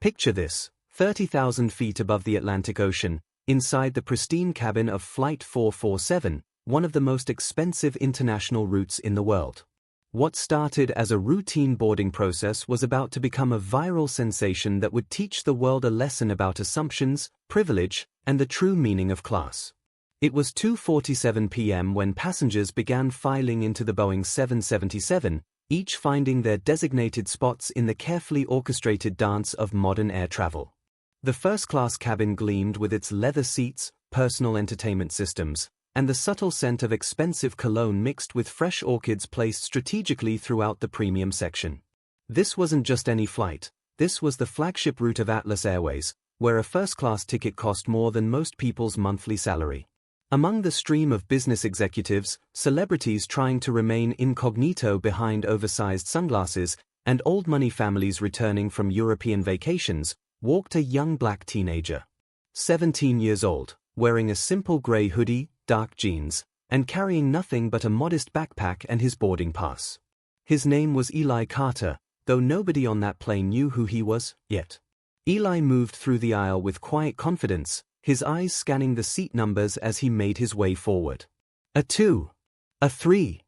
Picture this, 30,000 feet above the Atlantic Ocean, inside the pristine cabin of Flight 447, one of the most expensive international routes in the world. What started as a routine boarding process was about to become a viral sensation that would teach the world a lesson about assumptions, privilege, and the true meaning of class. It was 2:47 p.m. when passengers began filing into the Boeing 777, each finding their designated spots in the carefully orchestrated dance of modern air travel. The first-class cabin gleamed with its leather seats, personal entertainment systems, and the subtle scent of expensive cologne mixed with fresh orchids placed strategically throughout the premium section. This wasn't just any flight, this was the flagship route of Atlas Airways, where a first-class ticket cost more than most people's monthly salary. Among the stream of business executives, celebrities trying to remain incognito behind oversized sunglasses, and old money families returning from European vacations, walked a young black teenager. 17 years old, wearing a simple gray hoodie, dark jeans, and carrying nothing but a modest backpack and his boarding pass. His name was Eli Carter, though nobody on that plane knew who he was, yet. Eli moved through the aisle with quiet confidence, his eyes scanning the seat numbers as he made his way forward. A 2. A 3.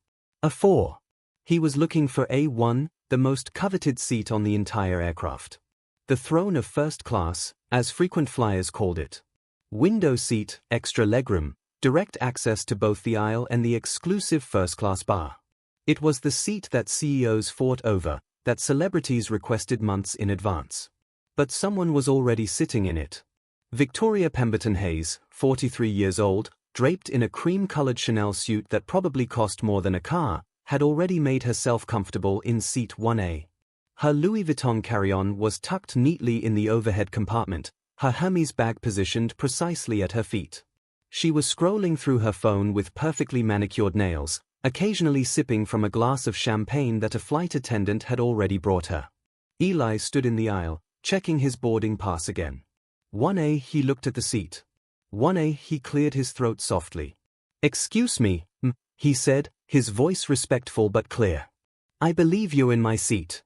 A 4. He was looking for A1, the most coveted seat on the entire aircraft. The throne of first class, as frequent flyers called it. Window seat, extra legroom, direct access to both the aisle and the exclusive first-class bar. It was the seat that CEOs fought over, that celebrities requested months in advance. But someone was already sitting in it. Victoria Pemberton Hayes, 43 years old, draped in a cream-colored Chanel suit that probably cost more than a car, had already made herself comfortable in seat 1A. Her Louis Vuitton carry-on was tucked neatly in the overhead compartment, her Hermes bag positioned precisely at her feet. She was scrolling through her phone with perfectly manicured nails, occasionally sipping from a glass of champagne that a flight attendant had already brought her. Eli stood in the aisle, checking his boarding pass again. 1A, he looked at the seat. 1A, he cleared his throat softly. "Excuse me," he said, his voice respectful but clear. "I believe you're in my seat."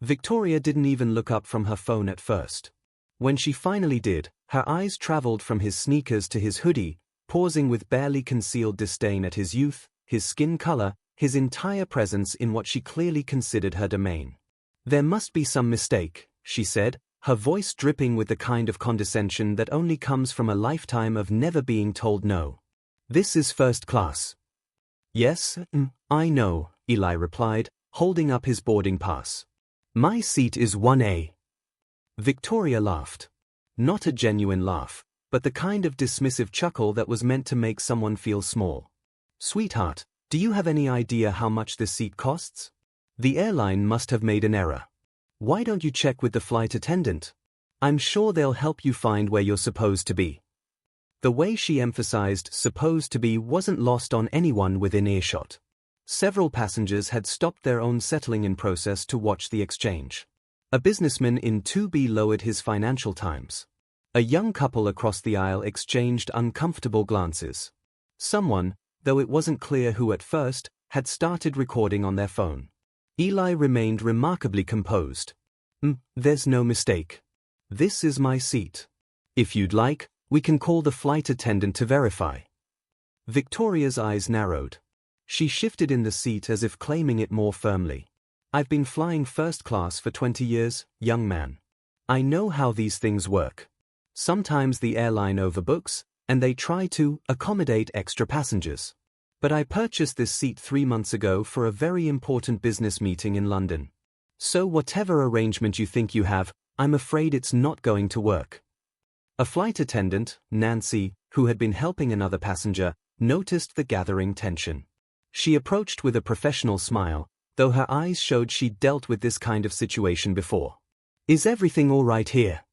Victoria didn't even look up from her phone at first. When she finally did, her eyes traveled from his sneakers to his hoodie, pausing with barely concealed disdain at his youth, his skin color, his entire presence in what she clearly considered her domain. "There must be some mistake," she said, her voice dripping with the kind of condescension that only comes from a lifetime of never being told no. "This is first class." "Yes, I know," Eli replied, holding up his boarding pass. "My seat is 1A. Victoria laughed. Not a genuine laugh, but the kind of dismissive chuckle that was meant to make someone feel small. "Sweetheart, do you have any idea how much this seat costs? The airline must have made an error. Why don't you check with the flight attendant? I'm sure they'll help you find where you're supposed to be." The way she emphasized "supposed to be" wasn't lost on anyone within earshot. Several passengers had stopped their own settling-in process to watch the exchange. A businessman in 2B lowered his Financial Times. A young couple across the aisle exchanged uncomfortable glances. Someone, though it wasn't clear who at first, had started recording on their phone. Eli remained remarkably composed. There's no mistake. This is my seat. If you'd like, we can call the flight attendant to verify." Victoria's eyes narrowed. She shifted in the seat as if claiming it more firmly. "I've been flying first class for 20 years, young man. I know how these things work. Sometimes the airline overbooks, and they try to accommodate extra passengers. But I purchased this seat 3 months ago for a very important business meeting in London. So whatever arrangement you think you have, I'm afraid it's not going to work." A flight attendant, Nancy, who had been helping another passenger, noticed the gathering tension. She approached with a professional smile, though her eyes showed she'd dealt with this kind of situation before. "Is everything all right here?"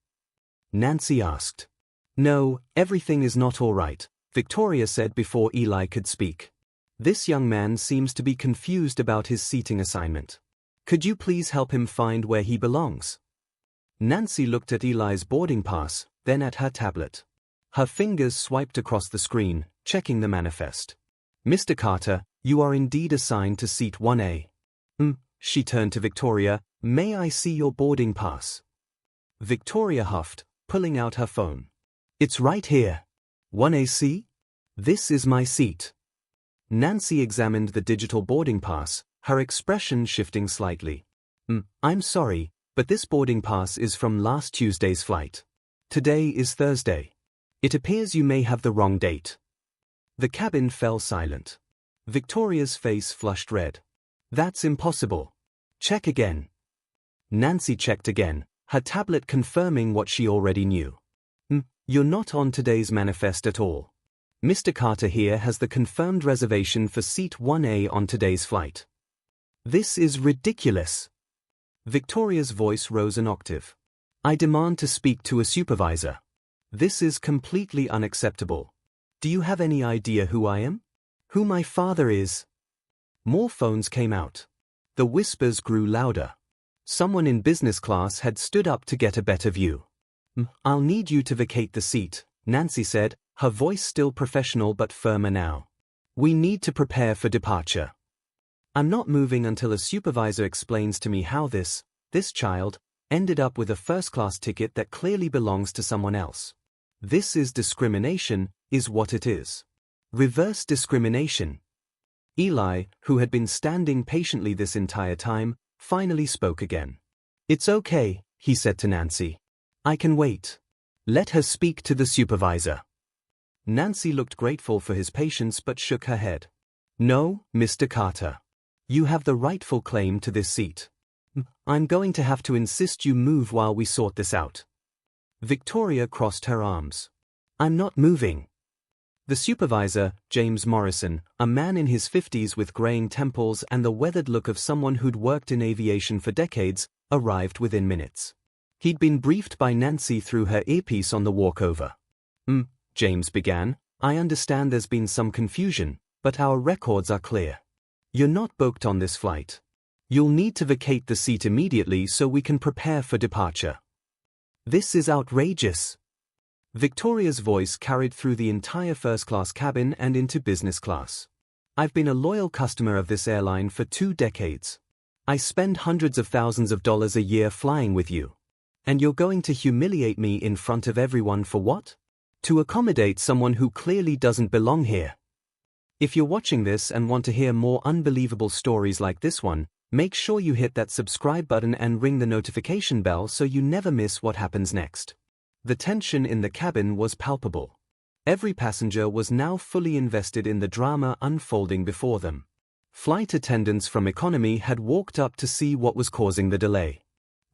Nancy asked. "No, everything is not all right," Victoria said before Eli could speak. "This young man seems to be confused about his seating assignment. Could you please help him find where he belongs?" Nancy looked at Eli's boarding pass, then at her tablet. Her fingers swiped across the screen, checking the manifest. "Mr. Carter, you are indeed assigned to seat 1A. She turned to Victoria. "May I see your boarding pass?" Victoria huffed, pulling out her phone. It's right here. 1AC? This is my seat. Nancy examined the digital boarding pass, her expression shifting slightly. I'm sorry, but this boarding pass is from last Tuesday's flight. Today is Thursday. It appears you may have the wrong date. The cabin fell silent. Victoria's face flushed red. That's impossible. Check again. Nancy checked again, her tablet confirming what she already knew. You're not on today's manifest at all. Mr. Carter here has the confirmed reservation for seat 1A on today's flight. This is ridiculous. Victoria's voice rose an octave. I demand to speak to a supervisor. This is completely unacceptable. Do you have any idea who I am? Who my father is? More phones came out. The whispers grew louder. Someone in business class had stood up to get a better view. I'll need you to vacate the seat, Nancy said, her voice still professional but firmer now. We need to prepare for departure. I'm not moving until a supervisor explains to me how this child, ended up with a first-class ticket that clearly belongs to someone else. This is discrimination, is what it is. Reverse discrimination. Eli, who had been standing patiently this entire time, finally spoke again. It's okay, he said to Nancy. I can wait. Let her speak to the supervisor. Nancy looked grateful for his patience but shook her head. No, Mr. Carter. You have the rightful claim to this seat. I'm going to have to insist you move while we sort this out. Victoria crossed her arms. I'm not moving. The supervisor, James Morrison, a man in his 50s with graying temples and the weathered look of someone who'd worked in aviation for decades, arrived within minutes. He'd been briefed by Nancy through her earpiece on the walkover. James began, I understand there's been some confusion, but our records are clear. You're not booked on this flight. You'll need to vacate the seat immediately so we can prepare for departure. This is outrageous. Victoria's voice carried through the entire first-class cabin and into business class. I've been a loyal customer of this airline for 2 decades. I spend hundreds of thousands of dollars a year flying with you. And you're going to humiliate me in front of everyone for what? To accommodate someone who clearly doesn't belong here. If you're watching this and want to hear more unbelievable stories like this one, make sure you hit that subscribe button and ring the notification bell so you never miss what happens next. The tension in the cabin was palpable. Every passenger was now fully invested in the drama unfolding before them. Flight attendants from economy had walked up to see what was causing the delay.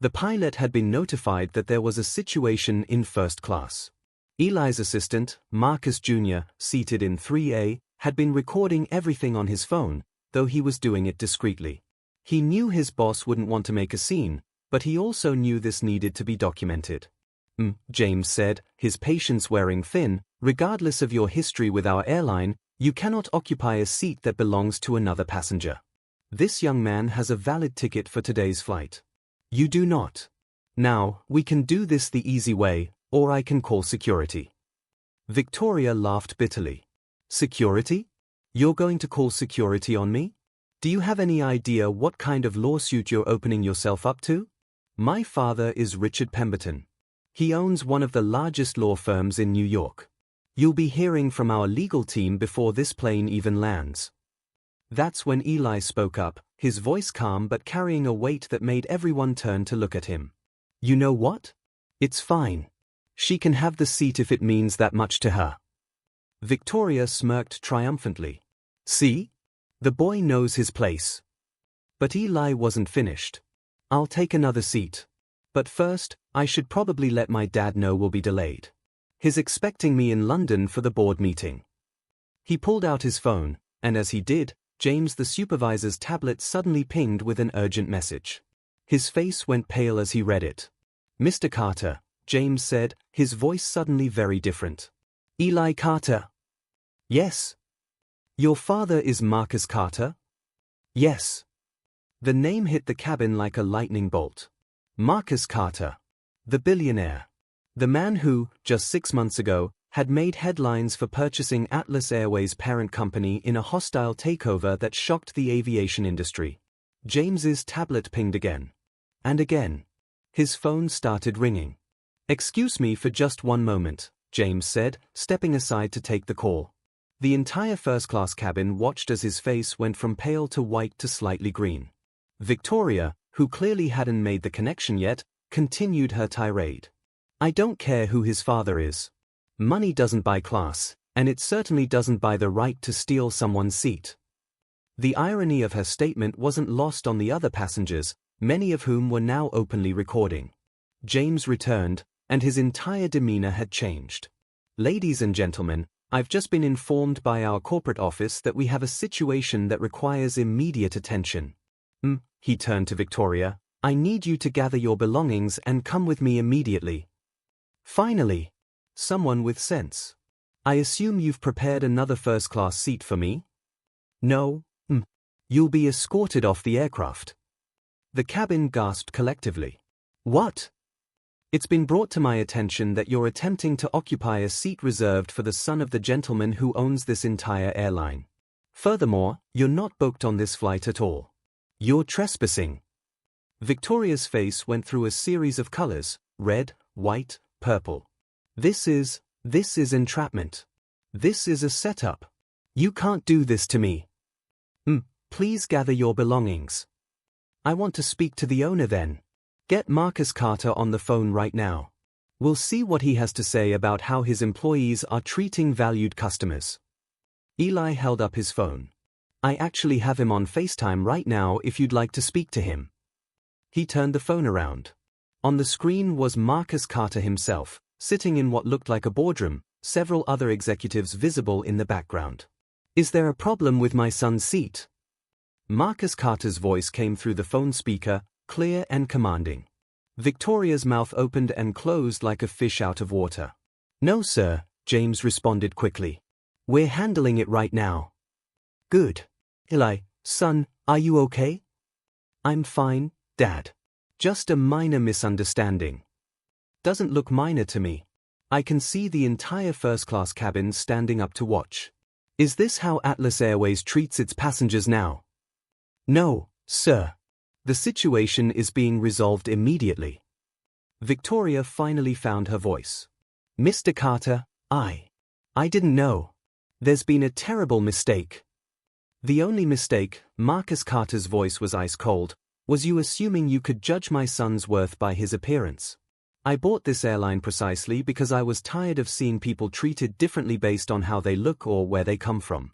The pilot had been notified that there was a situation in first class. Eli's assistant, Marcus Jr., seated in 3A, had been recording everything on his phone, though he was doing it discreetly. He knew his boss wouldn't want to make a scene, but he also knew this needed to be documented. James said, his patience wearing thin, regardless of your history with our airline, you cannot occupy a seat that belongs to another passenger. This young man has a valid ticket for today's flight. You do not. Now, we can do this the easy way, or I can call security. Victoria laughed bitterly. Security? You're going to call security on me? Do you have any idea what kind of lawsuit you're opening yourself up to? My father is Richard Pemberton. He owns one of the largest law firms in New York. You'll be hearing from our legal team before this plane even lands. That's when Eli spoke up, his voice calm but carrying a weight that made everyone turn to look at him. You know what? It's fine. She can have the seat if it means that much to her. Victoria smirked triumphantly. See? The boy knows his place. But Eli wasn't finished. I'll take another seat. But first, I should probably let my dad know we'll be delayed. He's expecting me in London for the board meeting. He pulled out his phone, and as he did, James the supervisor's tablet suddenly pinged with an urgent message. His face went pale as he read it. Mr. Carter, James said, his voice suddenly very different. Eli Carter. Yes. Your father is Marcus Carter? Yes. The name hit the cabin like a lightning bolt. Marcus Carter. The billionaire. The man who, just 6 months ago, had made headlines for purchasing Atlas Airways' parent company in a hostile takeover that shocked the aviation industry. James's tablet pinged again. And again. His phone started ringing. Excuse me for just one moment, James said, stepping aside to take the call. The entire first-class cabin watched as his face went from pale to white to slightly green. Victoria, who clearly hadn't made the connection yet, continued her tirade. I don't care who his father is. Money doesn't buy class, and it certainly doesn't buy the right to steal someone's seat. The irony of her statement wasn't lost on the other passengers, many of whom were now openly recording. James returned, and his entire demeanor had changed. Ladies and gentlemen, I've just been informed by our corporate office that we have a situation that requires immediate attention. He turned to Victoria. I need you to gather your belongings and come with me immediately. Finally, someone with sense. I assume you've prepared another first-class seat for me? No? You'll be escorted off the aircraft. The cabin gasped collectively. What? It's been brought to my attention that you're attempting to occupy a seat reserved for the son of the gentleman who owns this entire airline. Furthermore, you're not booked on this flight at all. You're trespassing. Victoria's face went through a series of colors: red, white, purple. This is entrapment. This is a setup. You can't do this to me. Please gather your belongings. I want to speak to the owner then. Get Marcus Carter on the phone right now. We'll see what he has to say about how his employees are treating valued customers. Eli held up his phone. I actually have him on FaceTime right now if you'd like to speak to him. He turned the phone around. On the screen was Marcus Carter himself, sitting in what looked like a boardroom, several other executives visible in the background. Is there a problem with my son's seat? Marcus Carter's voice came through the phone speaker, clear and commanding. Victoria's mouth opened and closed like a fish out of water. No, sir, James responded quickly. We're handling it right now. Good. Eli, son, are you okay? I'm fine, Dad. Just a minor misunderstanding. Doesn't look minor to me. I can see the entire first-class cabin standing up to watch. Is this how Atlas Airways treats its passengers now? No, sir. The situation is being resolved immediately. Victoria finally found her voice. Mr. Carter, I didn't know. There's been a terrible mistake. The only mistake, Marcus Carter's voice was ice cold, was you assuming you could judge my son's worth by his appearance. I bought this airline precisely because I was tired of seeing people treated differently based on how they look or where they come from.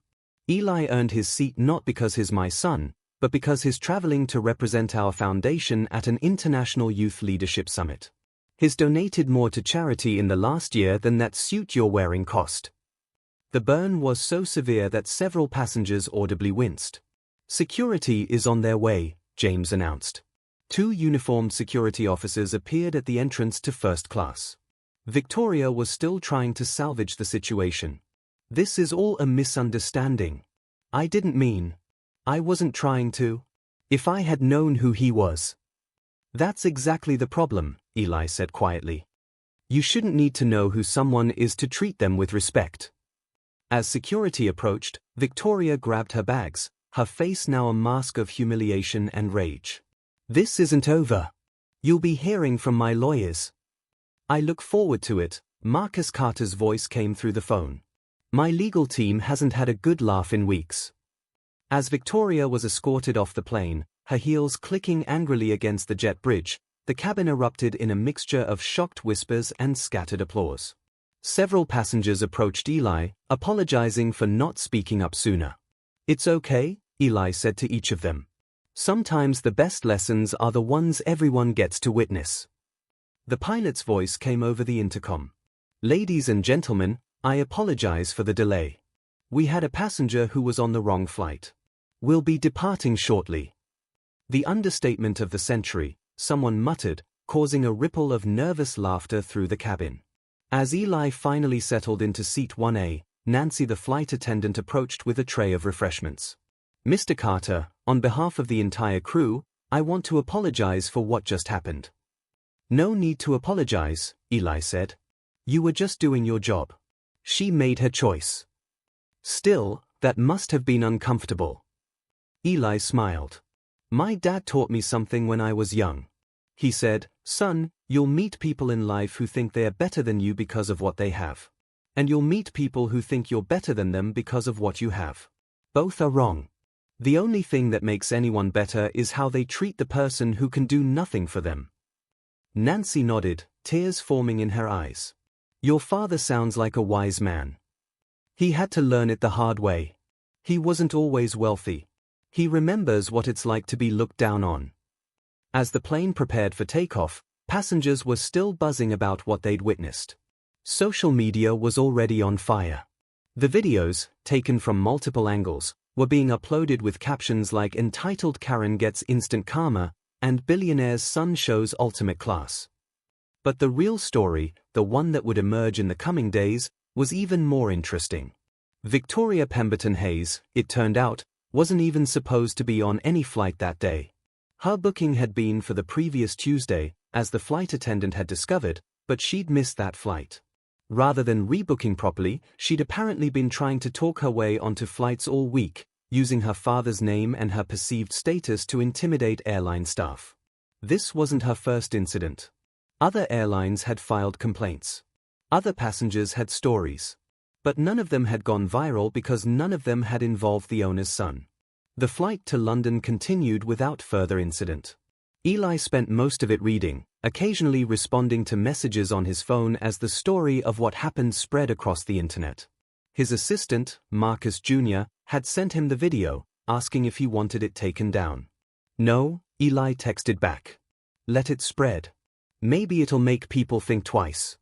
Eli earned his seat not because he's my son, but because he's traveling to represent our foundation at an international youth leadership summit. He's donated more to charity in the last year than that suit you're wearing cost. The burn was so severe that several passengers audibly winced. Security is on their way, James announced. 2 uniformed security officers appeared at the entrance to first class. Victoria was still trying to salvage the situation. This is all a misunderstanding. I didn't mean. I wasn't trying to. If I had known who he was. That's exactly the problem, Eli said quietly. You shouldn't need to know who someone is to treat them with respect. As security approached, Victoria grabbed her bags, her face now a mask of humiliation and rage. This isn't over. You'll be hearing from my lawyers. I look forward to it, Marcus Carter's voice came through the phone. My legal team hasn't had a good laugh in weeks. As Victoria was escorted off the plane, her heels clicking angrily against the jet bridge, the cabin erupted in a mixture of shocked whispers and scattered applause. Several passengers approached Eli, apologizing for not speaking up sooner. It's okay, Eli said to each of them. Sometimes the best lessons are the ones everyone gets to witness. The pilot's voice came over the intercom. Ladies and gentlemen, I apologize for the delay. We had a passenger who was on the wrong flight. We'll be departing shortly. The understatement of the century, someone muttered, causing a ripple of nervous laughter through the cabin. As Eli finally settled into seat 1A, Nancy the flight attendant approached with a tray of refreshments. Mr. Carter, on behalf of the entire crew, I want to apologize for what just happened. No need to apologize, Eli said. You were just doing your job. She made her choice. Still, that must have been uncomfortable. Eli smiled. My dad taught me something when I was young. He said, son, You'll meet people in life who think they are better than you because of what they have. And you'll meet people who think you're better than them because of what you have. Both are wrong. The only thing that makes anyone better is how they treat the person who can do nothing for them. Nancy nodded, tears forming in her eyes. Your father sounds like a wise man. He had to learn it the hard way. He wasn't always wealthy. He remembers what it's like to be looked down on. As the plane prepared for takeoff, passengers were still buzzing about what they'd witnessed. Social media was already on fire. The videos, taken from multiple angles, were being uploaded with captions like "Entitled Karen gets instant karma" and "Billionaire's son shows ultimate class." But the real story, the one that would emerge in the coming days, was even more interesting. Victoria Pemberton Hayes, it turned out, wasn't even supposed to be on any flight that day. Her booking had been for the previous Tuesday, as the flight attendant had discovered, but she'd missed that flight. Rather than rebooking properly, she'd apparently been trying to talk her way onto flights all week, using her father's name and her perceived status to intimidate airline staff. This wasn't her first incident. Other airlines had filed complaints. Other passengers had stories. But none of them had gone viral because none of them had involved the owner's son. The flight to London continued without further incident. Eli spent most of it reading, occasionally responding to messages on his phone as the story of what happened spread across the internet. His assistant, Marcus Jr., had sent him the video, asking if he wanted it taken down. No, Eli texted back. Let it spread. Maybe it'll make people think twice.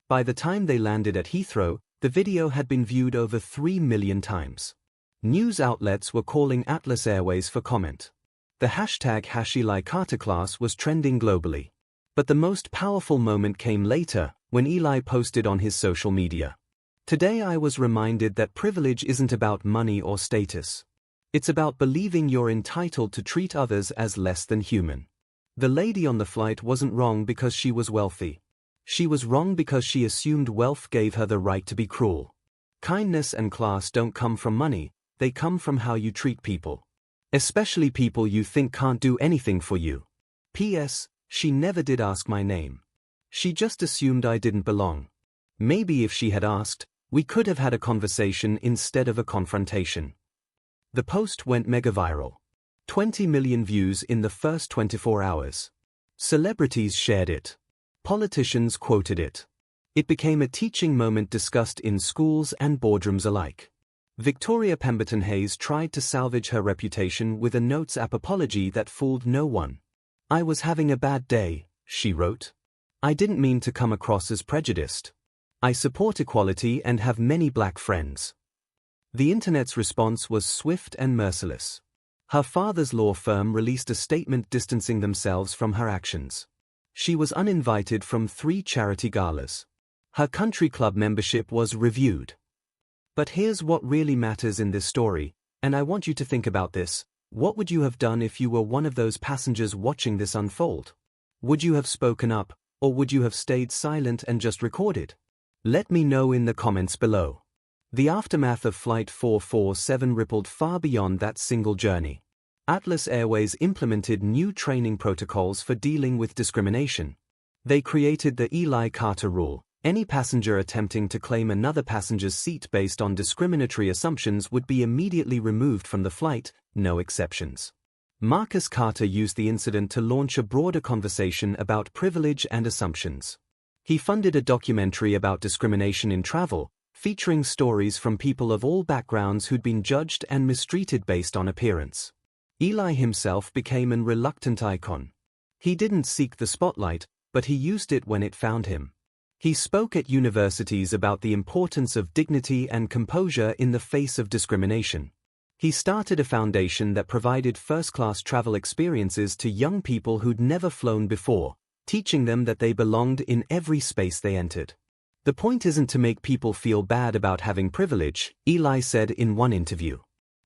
By the time they landed at Heathrow, the video had been viewed over 3 million times. News outlets were calling Atlas Airways for comment. The hashtag #EliCarterClass was trending globally. But the most powerful moment came later, when Eli posted on his social media. Today I was reminded that privilege isn't about money or status. It's about believing you're entitled to treat others as less than human. The lady on the flight wasn't wrong because she was wealthy. She was wrong because she assumed wealth gave her the right to be cruel. Kindness and class don't come from money, they come from how you treat people. Especially people you think can't do anything for you. P.S. She never did ask my name. She just assumed I didn't belong. Maybe if she had asked, we could have had a conversation instead of a confrontation. The post went mega viral. 20 million views in the first 24 hours. Celebrities shared it. Politicians quoted it. It became a teaching moment discussed in schools and boardrooms alike. Victoria Pemberton Hayes tried to salvage her reputation with a Notes app apology that fooled no one. I was having a bad day, she wrote. I didn't mean to come across as prejudiced. I support equality and have many black friends. The internet's response was swift and merciless. Her father's law firm released a statement distancing themselves from her actions. She was uninvited from 3 charity galas. Her country club membership was reviewed. But here's what really matters in this story, and I want you to think about this. What would you have done if you were one of those passengers watching this unfold? Would you have spoken up, or would you have stayed silent and just recorded? Let me know in the comments below. The aftermath of Flight 447 rippled far beyond that single journey. Atlas Airways implemented new training protocols for dealing with discrimination. They created the Eli Carter rule. Any passenger attempting to claim another passenger's seat based on discriminatory assumptions would be immediately removed from the flight, no exceptions. Marcus Carter used the incident to launch a broader conversation about privilege and assumptions. He funded a documentary about discrimination in travel, featuring stories from people of all backgrounds who'd been judged and mistreated based on appearance. Eli himself became an reluctant icon. He didn't seek the spotlight, but he used it when it found him. He spoke at universities about the importance of dignity and composure in the face of discrimination. He started a foundation that provided first-class travel experiences to young people who'd never flown before, teaching them that they belonged in every space they entered. The point isn't to make people feel bad about having privilege, Eli said in one interview.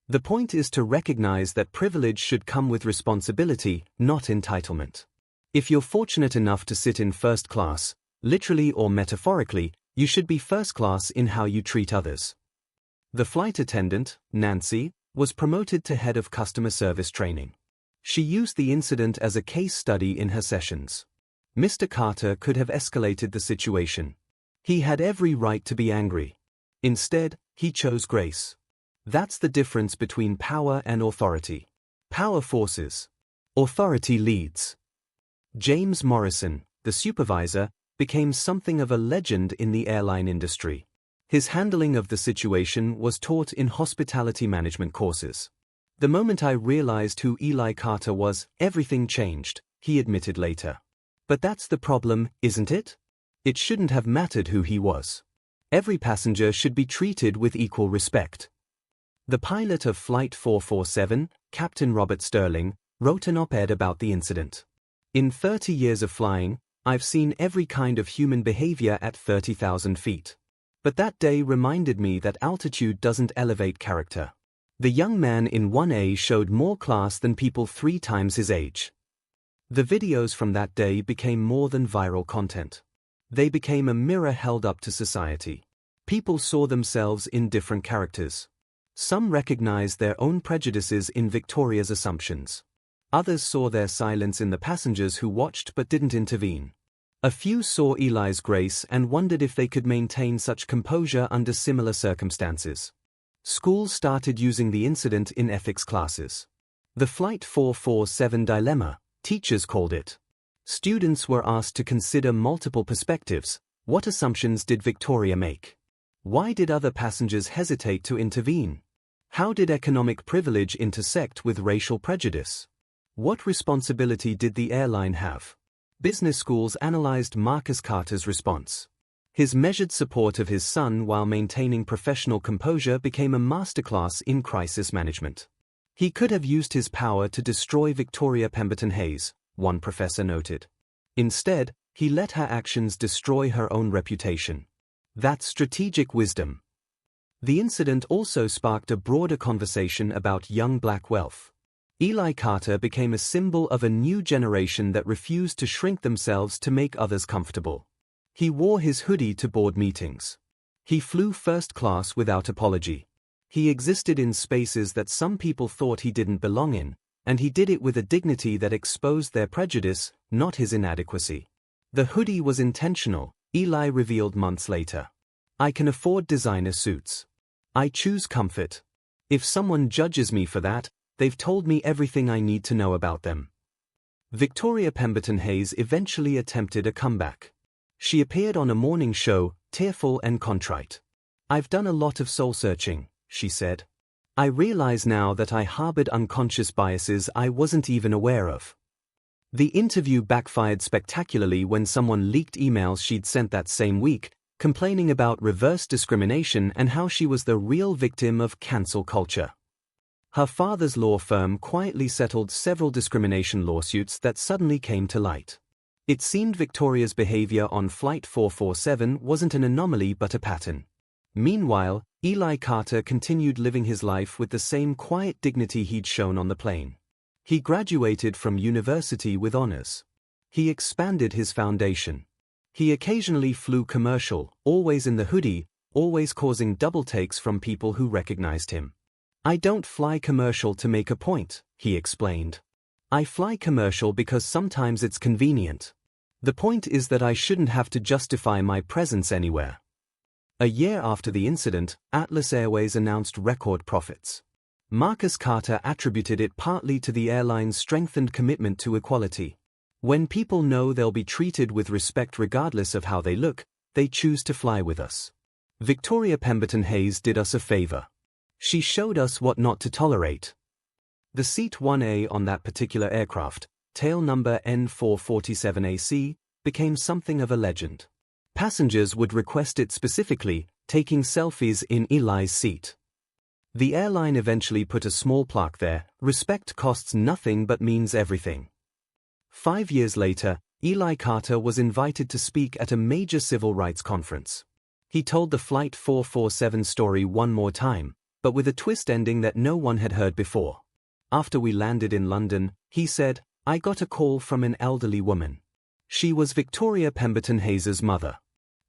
The point is to recognize that privilege should come with responsibility, not entitlement. If you're fortunate enough to sit in first class, literally or metaphorically, you should be first class in how you treat others. The flight attendant, Nancy, was promoted to head of customer service training. She used the incident as a case study in her sessions. Mr. Carter could have escalated the situation. He had every right to be angry. Instead, he chose grace. That's the difference between power and authority. Power forces. Authority leads. James Morrison, the supervisor, became something of a legend in the airline industry. His handling of the situation was taught in hospitality management courses. The moment I realized who Eli Carter was, everything changed, he admitted later. But that's the problem, isn't it? It shouldn't have mattered who he was. Every passenger should be treated with equal respect. The pilot of Flight 447, Captain Robert Sterling, wrote an op-ed about the incident. In 30 years of flying, I've seen every kind of human behavior at 30,000 feet. But that day reminded me that altitude doesn't elevate character. The young man in 1A showed more class than people 3 times his age. The videos from that day became more than viral content. They became a mirror held up to society. People saw themselves in different characters. Some recognized their own prejudices in Victoria's assumptions. Others saw their silence in the passengers who watched but didn't intervene. A few saw Eli's grace and wondered if they could maintain such composure under similar circumstances. Schools started using the incident in ethics classes. The Flight 447 dilemma, teachers called it. Students were asked to consider multiple perspectives. What assumptions did Victoria make? Why did other passengers hesitate to intervene? How did economic privilege intersect with racial prejudice? What responsibility did the airline have? Business schools analyzed Marcus Carter's response. His measured support of his son while maintaining professional composure became a masterclass in crisis management. He could have used his power to destroy Victoria Pemberton Hayes, one professor noted. Instead, he let her actions destroy her own reputation. That's strategic wisdom. The incident also sparked a broader conversation about young black wealth. Eli Carter became a symbol of a new generation that refused to shrink themselves to make others comfortable. He wore his hoodie to board meetings. He flew first class without apology. He existed in spaces that some people thought he didn't belong in, and he did it with a dignity that exposed their prejudice, not his inadequacy. The hoodie was intentional, Eli revealed months later. I can afford designer suits. I choose comfort. If someone judges me for that, they've told me everything I need to know about them. Victoria Pemberton Hayes eventually attempted a comeback. She appeared on a morning show, tearful and contrite. I've done a lot of soul-searching, she said. I realize now that I harbored unconscious biases I wasn't even aware of. The interview backfired spectacularly when someone leaked emails she'd sent that same week, complaining about reverse discrimination and how she was the real victim of cancel culture. Her father's law firm quietly settled several discrimination lawsuits that suddenly came to light. It seemed Victoria's behavior on Flight 447 wasn't an anomaly but a pattern. Meanwhile, Eli Carter continued living his life with the same quiet dignity he'd shown on the plane. He graduated from university with honors. He expanded his foundation. He occasionally flew commercial, always in the hoodie, always causing double takes from people who recognized him. I don't fly commercial to make a point, he explained. I fly commercial because sometimes it's convenient. The point is that I shouldn't have to justify my presence anywhere. A year after the incident, Atlas Airways announced record profits. Marcus Carter attributed it partly to the airline's strengthened commitment to equality. When people know they'll be treated with respect regardless of how they look, they choose to fly with us. Victoria Pemberton Hayes did us a favor. She showed us what not to tolerate. The Seat 1A on that particular aircraft, tail number N447AC, became something of a legend. Passengers would request it specifically, taking selfies in Eli's seat. The airline eventually put a small plaque there, "Respect costs nothing but means everything." 5 years later, Eli Carter was invited to speak at a major civil rights conference. He told the Flight 447 story one more time, but with a twist ending that no one had heard before. After we landed in London, he said, I got a call from an elderly woman. She was Victoria Pemberton Hayes' mother.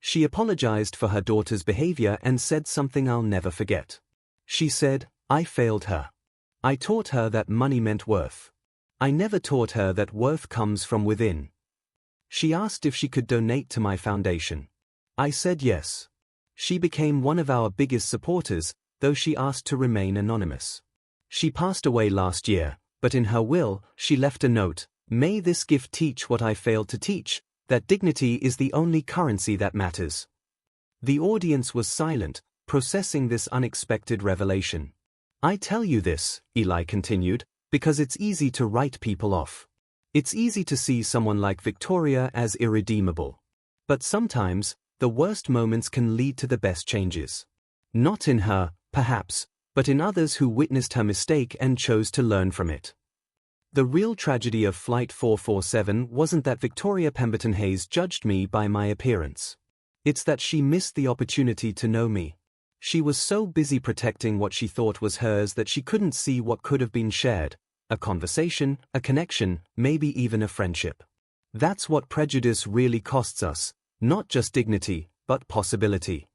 She apologized for her daughter's behavior and said something I'll never forget. She said, I failed her. I taught her that money meant worth. I never taught her that worth comes from within. She asked if she could donate to my foundation. I said yes. She became one of our biggest supporters, though she asked to remain anonymous. She passed away last year, but in her will, she left a note: "May this gift teach what I failed to teach, that dignity is the only currency that matters." The audience was silent, processing this unexpected revelation. I tell you this, Eli continued, because it's easy to write people off. It's easy to see someone like Victoria as irredeemable. But sometimes, the worst moments can lead to the best changes. Not in her, perhaps, but in others who witnessed her mistake and chose to learn from it. The real tragedy of Flight 447 wasn't that Victoria Pemberton Hayes judged me by my appearance. It's that she missed the opportunity to know me. She was so busy protecting what she thought was hers that she couldn't see what could have been shared: a conversation, a connection, maybe even a friendship. That's what prejudice really costs us, not just dignity, but possibility.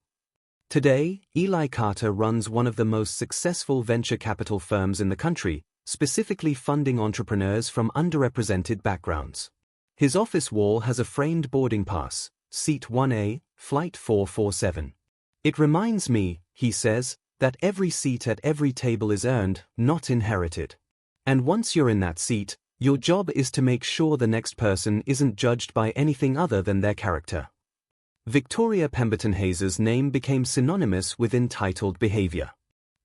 Today, Eli Carter runs one of the most successful venture capital firms in the country, specifically funding entrepreneurs from underrepresented backgrounds. His office wall has a framed boarding pass, Seat 1A, Flight 447. It reminds me, he says, that every seat at every table is earned, not inherited. And once you're in that seat, your job is to make sure the next person isn't judged by anything other than their character. Victoria Pemberton Hayes' name became synonymous with entitled behavior.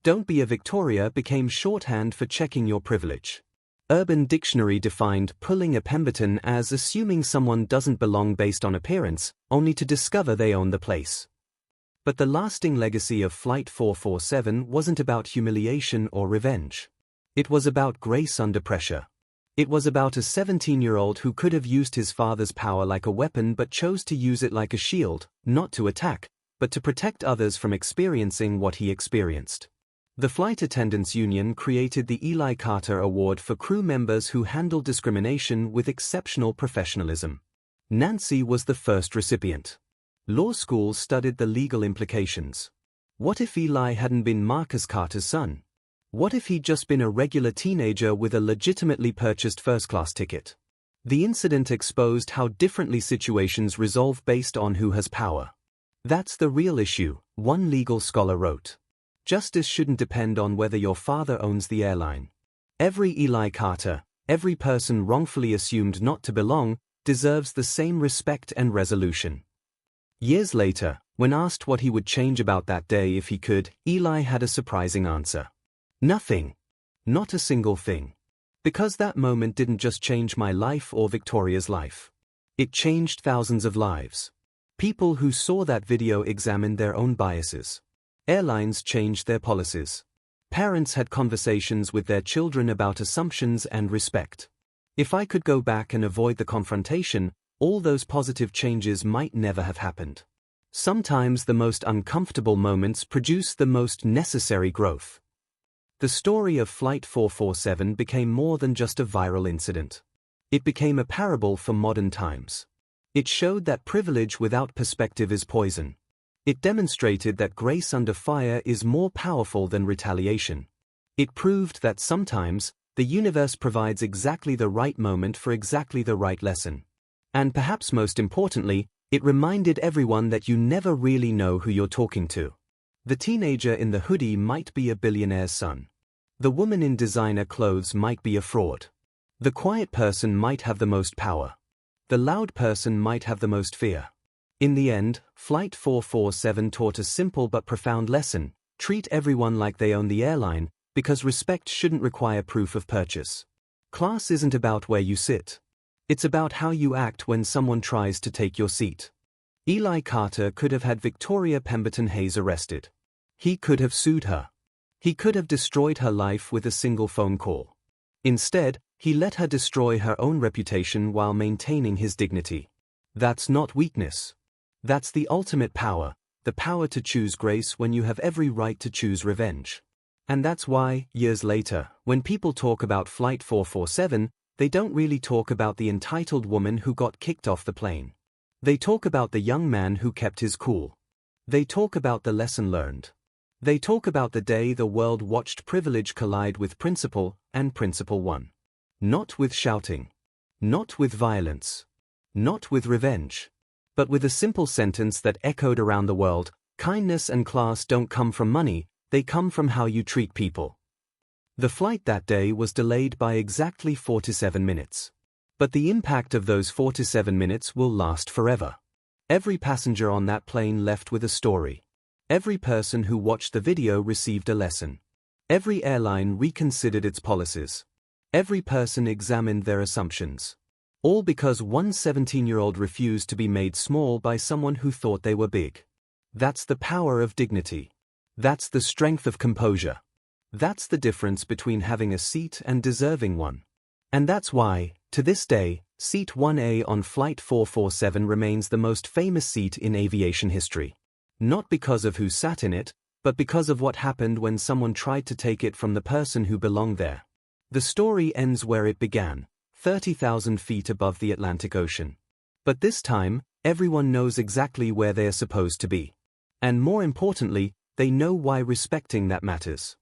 "Don't be a Victoria" became shorthand for checking your privilege. Urban Dictionary defined pulling a Pemberton as assuming someone doesn't belong based on appearance, only to discover they own the place. But the lasting legacy of Flight 447 wasn't about humiliation or revenge. It was about grace under pressure. It was about a 17-year-old who could have used his father's power like a weapon but chose to use it like a shield, not to attack, but to protect others from experiencing what he experienced. The Flight Attendants Union created the Eli Carter Award for crew members who handled discrimination with exceptional professionalism. Nancy was the first recipient. Law schools studied the legal implications. What if Eli hadn't been Marcus Carter's son? What if he'd just been a regular teenager with a legitimately purchased first-class ticket? The incident exposed how differently situations resolve based on who has power. That's the real issue, one legal scholar wrote. Justice shouldn't depend on whether your father owns the airline. Every Eli Carter, every person wrongfully assumed not to belong, deserves the same respect and resolution. Years later, when asked what he would change about that day if he could, Eli had a surprising answer. Nothing. Not a single thing. Because that moment didn't just change my life or Victoria's life. It changed thousands of lives. People who saw that video examined their own biases. Airlines changed their policies. Parents had conversations with their children about assumptions and respect. If I could go back and avoid the confrontation, all those positive changes might never have happened. Sometimes the most uncomfortable moments produce the most necessary growth. The story of Flight 447 became more than just a viral incident. It became a parable for modern times. It showed that privilege without perspective is poison. It demonstrated that grace under fire is more powerful than retaliation. It proved that sometimes, the universe provides exactly the right moment for exactly the right lesson. And perhaps most importantly, it reminded everyone that you never really know who you're talking to. The teenager in the hoodie might be a billionaire's son. The woman in designer clothes might be a fraud. The quiet person might have the most power. The loud person might have the most fear. In the end, Flight 447 taught a simple but profound lesson: treat everyone like they own the airline, because respect shouldn't require proof of purchase. Class isn't about where you sit. It's about how you act when someone tries to take your seat. Eli Carter could have had Victoria Pemberton Hayes arrested. He could have sued her. He could have destroyed her life with a single phone call. Instead, he let her destroy her own reputation while maintaining his dignity. That's not weakness. That's the ultimate power, the power to choose grace when you have every right to choose revenge. And that's why, years later, when people talk about Flight 447, they don't really talk about the entitled woman who got kicked off the plane. They talk about the young man who kept his cool. They talk about the lesson learned. They talk about the day the world watched privilege collide with principle, and principle won. Not with shouting. Not with violence. Not with revenge, but with a simple sentence that echoed around the world: kindness and class don't come from money, they come from how you treat people. The flight that day was delayed by exactly 47 minutes. But the impact of those 47 minutes will last forever. Every passenger on that plane left with a story. Every person who watched the video received a lesson. Every airline reconsidered its policies. Every person examined their assumptions. All because one 17-year-old refused to be made small by someone who thought they were big. That's the power of dignity. That's the strength of composure. That's the difference between having a seat and deserving one. And that's why, to this day, Seat 1A on Flight 447 remains the most famous seat in aviation history. Not because of who sat in it, but because of what happened when someone tried to take it from the person who belonged there. The story ends where it began, 30,000 feet above the Atlantic Ocean. But this time, everyone knows exactly where they are supposed to be. And more importantly, they know why respecting that matters.